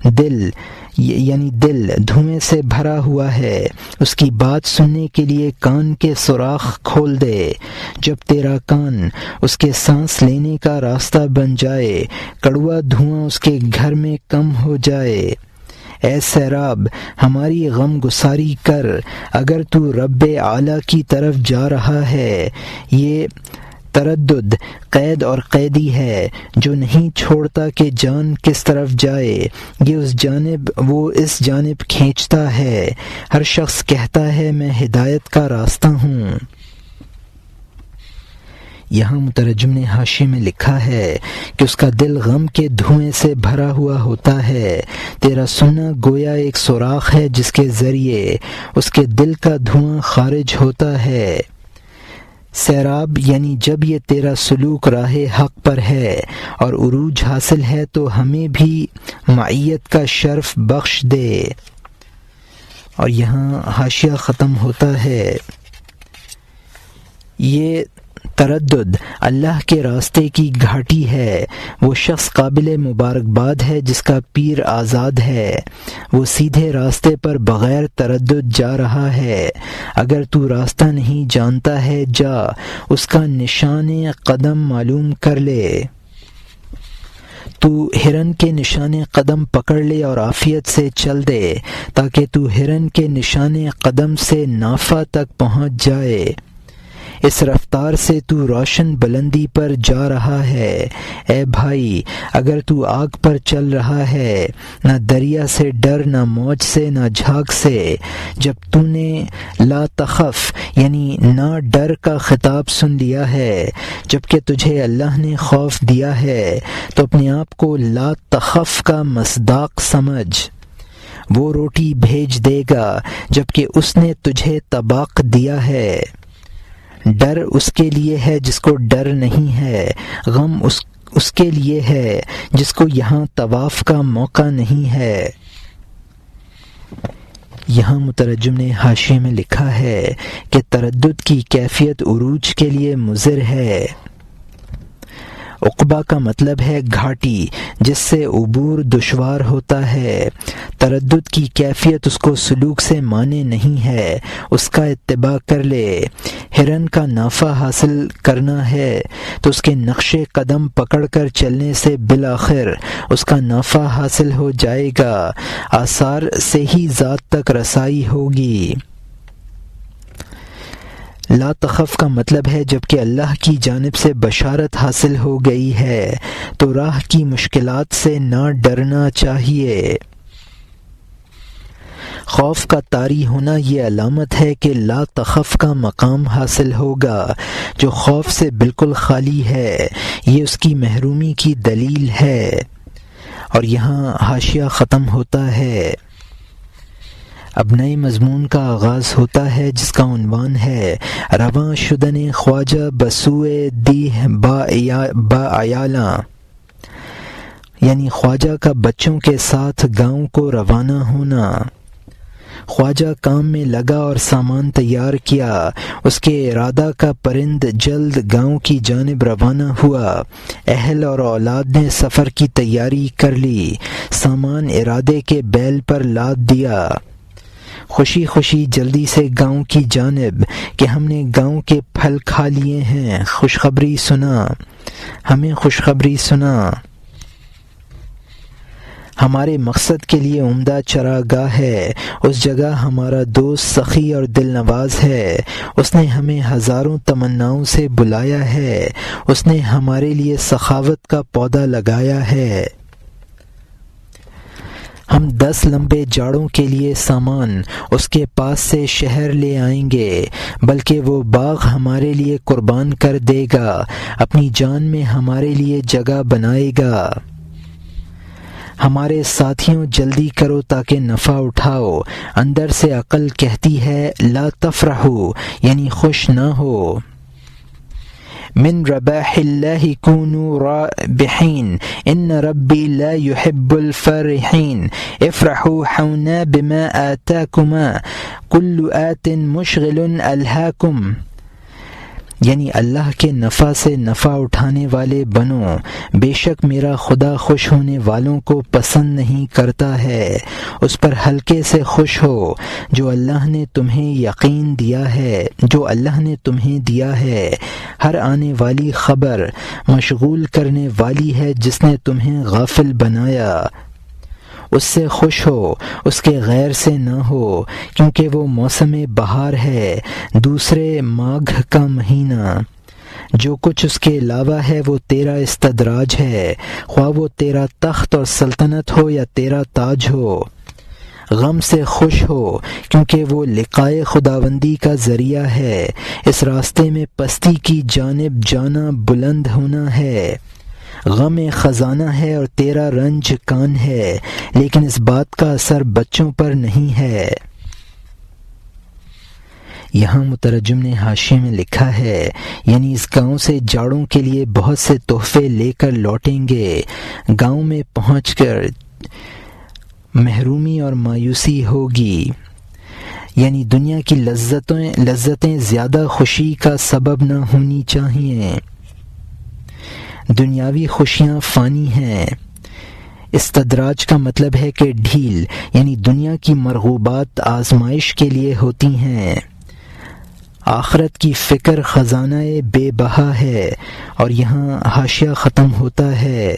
دل یعنی دل دھوئیں سے بھرا ہوا ہے، اس کی بات سننے کے لیے کان کے سوراخ کھول دے۔ جب تیرا کان اس کے سانس لینے کا راستہ بن جائے، کڑوا دھواں اس کے گھر میں کم ہو جائے۔ اے سیراب ہماری غم گساری کر، اگر تو رب اعلیٰ کی طرف جا رہا ہے۔ یہ تردد قید اور قیدی ہے جو نہیں چھوڑتا کہ جان کس طرف جائے، وہ اس جانب کھینچتا ہے۔ ہر شخص کہتا ہے میں ہدایت کا راستہ ہوں۔ یہاں مترجم نے حاشیے میں لکھا ہے کہ اس کا دل غم کے دھوئیں سے بھرا ہوا ہوتا ہے۔ تیرا سننا گویا ایک سوراخ ہے جس کے ذریعے اس کے دل کا دھواں خارج ہوتا ہے۔ سیراب یعنی جب یہ تیرا سلوک راہ حق پر ہے اور عروج حاصل ہے تو ہمیں بھی معیت کا شرف بخش دے۔ اور یہاں حاشیہ ختم ہوتا ہے۔ یہ تردد اللہ کے راستے کی گھاٹی ہے۔ وہ شخص قابل مبارکباد ہے جس کا پیر آزاد ہے، وہ سیدھے راستے پر بغیر تردد جا رہا ہے۔ اگر تو راستہ نہیں جانتا ہے جا اس کا نشان قدم معلوم کر لے۔ تو ہرن کے نشان قدم پکڑ لے اور عافیت سے چل دے تاکہ تو ہرن کے نشان قدم سے نافع تک پہنچ جائے۔ اس رفتار سے تو روشن بلندی پر جا رہا ہے۔ اے بھائی اگر تو آگ پر چل رہا ہے، نہ دریا سے ڈر، نہ موج سے، نہ جھاگ سے۔ جب تو نے لا تخف یعنی نہ ڈر کا خطاب سن لیا ہے، جبکہ تجھے اللہ نے خوف دیا ہے، تو اپنے آپ کو لا تخف کا مصداق سمجھ۔ وہ روٹی بھیج دے گا جبکہ اس نے تجھے طباق دیا ہے۔ ڈر اس کے لیے ہے جس کو ڈر نہیں ہے، غم اس کے لیے ہے جس کو یہاں طواف کا موقع نہیں ہے۔ یہاں مترجم نے حاشیے میں لکھا ہے کہ تردد کی کیفیت عروج کے لیے مضر ہے۔ عقبہ کا مطلب ہے گھاٹی جس سے عبور دشوار ہوتا ہے۔ تردد کی کیفیت اس کو سلوک سے مانے نہیں ہے، اس کا اتباع کر لے۔ ہرن کا نافع حاصل کرنا ہے تو اس کے نقش قدم پکڑ کر چلنے سے بالآخر اس کا نافع حاصل ہو جائے گا، آثار سے ہی ذات تک رسائی ہوگی۔ لا تخف کا مطلب ہے جبکہ اللہ کی جانب سے بشارت حاصل ہو گئی ہے تو راہ کی مشکلات سے نہ ڈرنا چاہیے۔ خوف کا طاری ہونا یہ علامت ہے کہ لا تخف کا مقام حاصل ہوگا۔ جو خوف سے بالکل خالی ہے یہ اس کی محرومی کی دلیل ہے۔ اور یہاں حاشیہ ختم ہوتا ہے۔ اب نئے مضمون کا آغاز ہوتا ہے جس کا عنوان ہے رواں شدن خواجہ بسوئے دیہ با عیالاں، یعنی خواجہ کا بچوں کے ساتھ گاؤں کو روانہ ہونا۔ خواجہ کام میں لگا اور سامان تیار کیا، اس کے ارادہ کا پرند جلد گاؤں کی جانب روانہ ہوا۔ اہل اور اولاد نے سفر کی تیاری کر لی، سامان ارادے کے بیل پر لاد دیا۔ خوشی خوشی جلدی سے گاؤں کی جانب کہ ہم نے گاؤں کے پھل کھا لیے ہیں، خوشخبری سنا، ہمیں خوشخبری سنا۔ ہمارے مقصد کے لیے عمدہ چراگاہ ہے۔ اس جگہ ہمارا دوست سخی اور دل نواز ہے۔ اس نے ہمیں ہزاروں تمناؤں سے بلایا ہے۔ اس نے ہمارے لیے سخاوت کا پودا لگایا ہے۔ ہم 10 لمبے جاڑوں کے لیے سامان اس کے پاس سے شہر لے آئیں گے، بلکہ وہ باغ ہمارے لیے قربان کر دے گا، اپنی جان میں ہمارے لیے جگہ بنائے گا۔ ہمارے ساتھیوں جلدی کرو تاکہ نفع اٹھاؤ۔ اندر سے عقل کہتی ہے لا تفرحوا، یعنی خوش نہ ہو۔ من رباح اللہ کونوا رابحین ان ربی لا يحب الفرحین افرحوا حونا بما آتاکما کل آت مشغل الہاکم، یعنی اللہ کے نفع سے نفع اٹھانے والے بنو، بے شک میرا خدا خوش ہونے والوں کو پسند نہیں کرتا ہے۔ اس پر ہلکے سے خوش ہو جو اللہ نے تمہیں یقین دیا ہے، جو اللہ نے تمہیں دیا ہے۔ ہر آنے والی خبر مشغول کرنے والی ہے جس نے تمہیں غافل بنایا۔ اس سے خوش ہو، اس کے غیر سے نہ ہو، کیونکہ وہ موسم بہار ہے، دوسرے ماگھ کا مہینہ۔ جو کچھ اس کے علاوہ ہے وہ تیرا استدراج ہے، خواہ وہ تیرا تخت اور سلطنت ہو یا تیرا تاج ہو۔ غم سے خوش ہو کیونکہ وہ لقائے خداوندی کا ذریعہ ہے۔ اس راستے میں پستی کی جانب جانا بلند ہونا ہے۔ غم خزانہ ہے اور تیرا رنج کان ہے، لیکن اس بات کا اثر بچوں پر نہیں ہے۔ یہاں مترجم نے حاشیے میں لکھا ہے، یعنی اس گاؤں سے جاڑوں کے لیے بہت سے تحفے لے کر لوٹیں گے۔ گاؤں میں پہنچ کر محرومی اور مایوسی ہوگی، یعنی دنیا کی لذتیں زیادہ خوشی کا سبب نہ ہونی چاہیے۔ دنیاوی خوشیاں فانی ہیں۔ استدراج کا مطلب ہے کہ ڈھیل، یعنی دنیا کی مرغوبات آزمائش کے لیے ہوتی ہیں۔ آخرت کی فکر خزانہ بے بہا ہے۔ اور یہاں حاشیہ ختم ہوتا ہے۔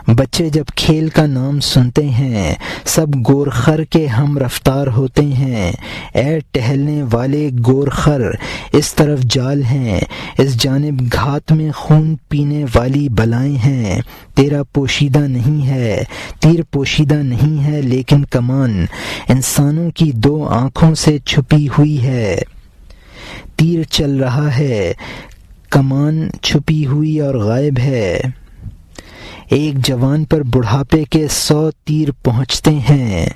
بچے جب کھیل کا نام سنتے ہیں سب گورخر کے ہم رفتار ہوتے ہیں۔ اے ٹہلنے والے گورخر، اس طرف جال ہیں، اس جانب گھات میں خون پینے والی بلائیں ہیں۔ تیرا پوشیدہ نہیں ہے، تیر پوشیدہ نہیں ہے، لیکن کمان انسانوں کی 2 آنکھوں سے چھپی ہوئی ہے۔ تیر چل رہا ہے، کمان چھپی ہوئی اور غائب ہے۔ ایک جوان پر بڑھاپے کے 100 تیر پہنچتے ہیں۔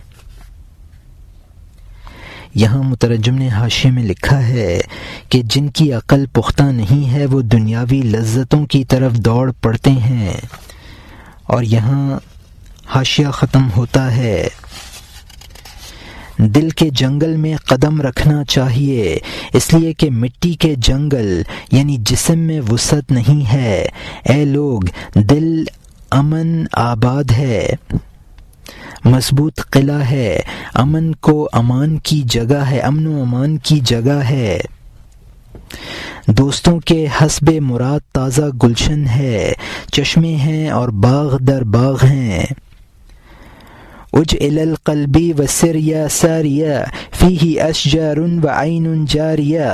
یہاں مترجم نے حاشیے میں لکھا ہے کہ جن کی عقل پختہ نہیں ہے وہ دنیاوی لذتوں کی طرف دوڑ پڑتے ہیں۔ اور یہاں حاشیہ ختم ہوتا ہے۔ دل کے جنگل میں قدم رکھنا چاہیے، اس لیے کہ مٹی کے جنگل یعنی جسم میں وسعت نہیں ہے۔ اے لوگ، دل امن آباد ہے، مضبوط قلعہ ہے، امن و امان کی جگہ ہے۔ دوستوں کے حسب مراد تازہ گلشن ہے، چشمے ہیں اور باغ در باغ ہیں۔ اجعل القلب وسریا ساریا فیہ اشجار وعین جاریہ،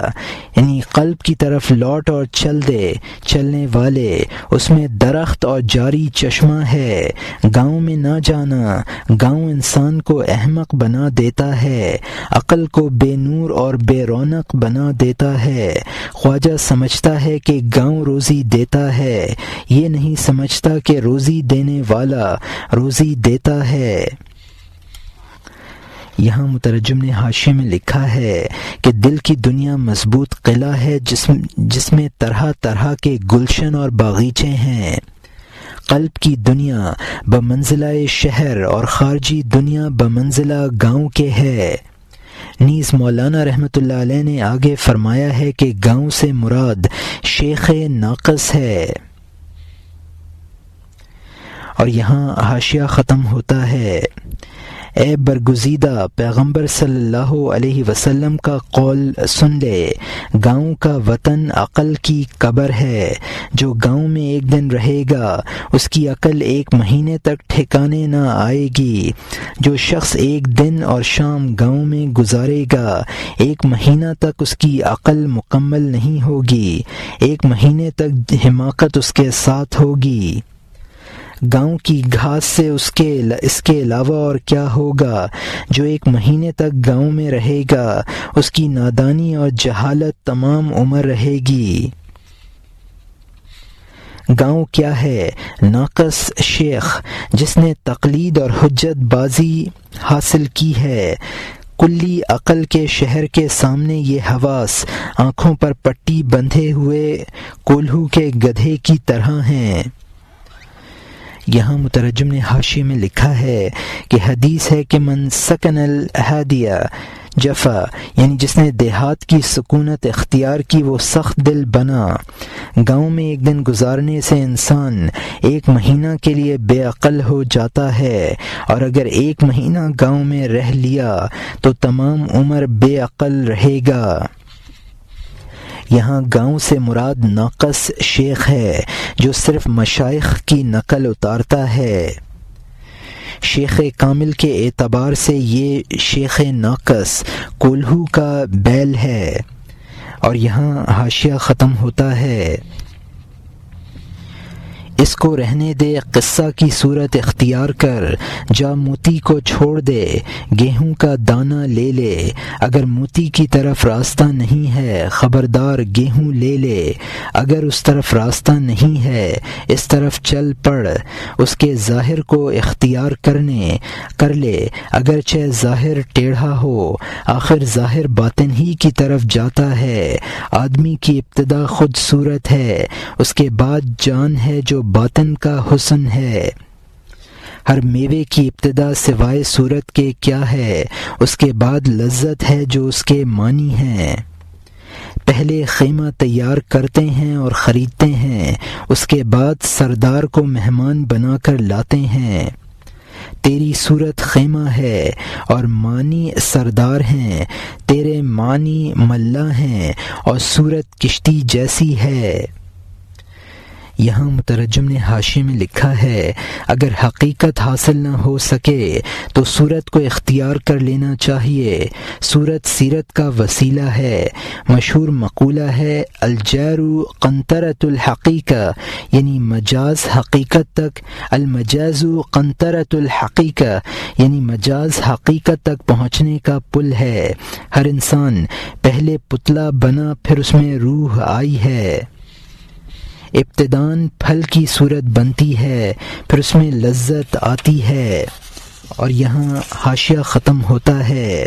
یعنی قلب کی طرف لوٹ اور چل دے، چلنے والے، اس میں درخت اور جاری چشمہ ہے۔ گاؤں میں نہ جانا، گاؤں انسان کو احمق بنا دیتا ہے، عقل کو بے نور اور بے رونق بنا دیتا ہے۔ خواجہ سمجھتا ہے کہ گاؤں روزی دیتا ہے، یہ نہیں سمجھتا کہ روزی دینے والا روزی دیتا ہے۔ یہاں مترجم نے حاشیے میں لکھا ہے کہ دل کی دنیا مضبوط قلعہ ہے جس میں طرح طرح کے گلشن اور باغیچے ہیں۔ قلب کی دنیا بمنزلہ شہر اور خارجی دنیا بمنزلہ گاؤں کے ہے۔ نیز مولانا رحمۃ اللہ علیہ نے آگے فرمایا ہے کہ گاؤں سے مراد شیخ ناقص ہے۔ اور یہاں حاشیہ ختم ہوتا ہے۔ اے برگزیدہ پیغمبر صلی اللہ علیہ وسلم کا قول سن لے، گاؤں کا وطن عقل کی قبر ہے۔ جو گاؤں میں ایک دن رہے گا اس کی عقل ایک مہینے تک ٹھکانے نہ آئے گی۔ جو شخص ایک دن اور شام گاؤں میں گزارے گا ایک مہینہ تک اس کی عقل مکمل نہیں ہوگی، ایک مہینے تک حماقت اس کے ساتھ ہوگی۔ گاؤں کی گھاس سے اس کے علاوہ اور کیا ہوگا؟ جو ایک مہینے تک گاؤں میں رہے گا اس کی نادانی اور جہالت تمام عمر رہے گی۔ گاؤں کیا ہے؟ ناقص شیخ جس نے تقلید اور حجت بازی حاصل کی ہے۔ کلی عقل کے شہر کے سامنے یہ حواس آنکھوں پر پٹی بندھے ہوئے کولہو کے گدھے کی طرح ہیں۔ یہاں مترجم نے حاشیے میں لکھا ہے کہ حدیث ہے کہ من سکن الحادیہ جفا، یعنی جس نے دیہات کی سکونت اختیار کی وہ سخت دل بنا۔ گاؤں میں ایک دن گزارنے سے انسان ایک مہینہ کے لیے بے عقل ہو جاتا ہے، اور اگر ایک مہینہ گاؤں میں رہ لیا تو تمام عمر بے عقل رہے گا۔ یہاں گاؤں سے مراد ناقص شیخ ہے جو صرف مشائخ کی نقل اتارتا ہے۔ شیخ کامل کے اعتبار سے یہ شیخ ناقص کولہو کا بیل ہے۔ اور یہاں حاشیہ ختم ہوتا ہے۔ اس کو رہنے دے، قصہ کی صورت اختیار کر، جا موتی کو چھوڑ دے، گیہوں کا دانہ لے لے۔ اگر موتی کی طرف راستہ نہیں ہے خبردار گیہوں لے لے، اگر اس طرف راستہ نہیں ہے اس طرف چل پڑ۔ اس کے ظاہر کو اختیار کر لے، اگرچہ ظاہر ٹیڑھا ہو، آخر ظاہر باطن ہی کی طرف جاتا ہے۔ آدمی کی ابتدا خود صورت ہے، اس کے بعد جان ہے جو باطن کا حسن ہے۔ ہر میوے کی ابتدا سوائے صورت کے کیا ہے؟ اس کے بعد لذت ہے جو اس کے معنی ہیں۔ پہلے خیمہ تیار کرتے ہیں اور خریدتے ہیں، اس کے بعد سردار کو مہمان بنا کر لاتے ہیں۔ تیری صورت خیمہ ہے اور معنی سردار ہیں، تیرے معنی ملا ہیں اور صورت کشتی جیسی ہے۔ یہاں مترجم نے حاشیے میں لکھا ہے اگر حقیقت حاصل نہ ہو سکے تو صورت کو اختیار کر لینا چاہیے۔ صورت سیرت کا وسیلہ ہے۔ مشہور مقولہ ہے الجار قنطرۃ الحقیقہ، یعنی مجاز حقیقت تک، المجاز قنطرۃ الحقیقہ، یعنی مجاز حقیقت تک پہنچنے کا پل ہے۔ ہر انسان پہلے پتلا بنا پھر اس میں روح آئی ہے۔ ابتداً پھل کی صورت بنتی ہے پھر اس میں لذت آتی ہے۔ اور یہاں حاشیہ ختم ہوتا ہے۔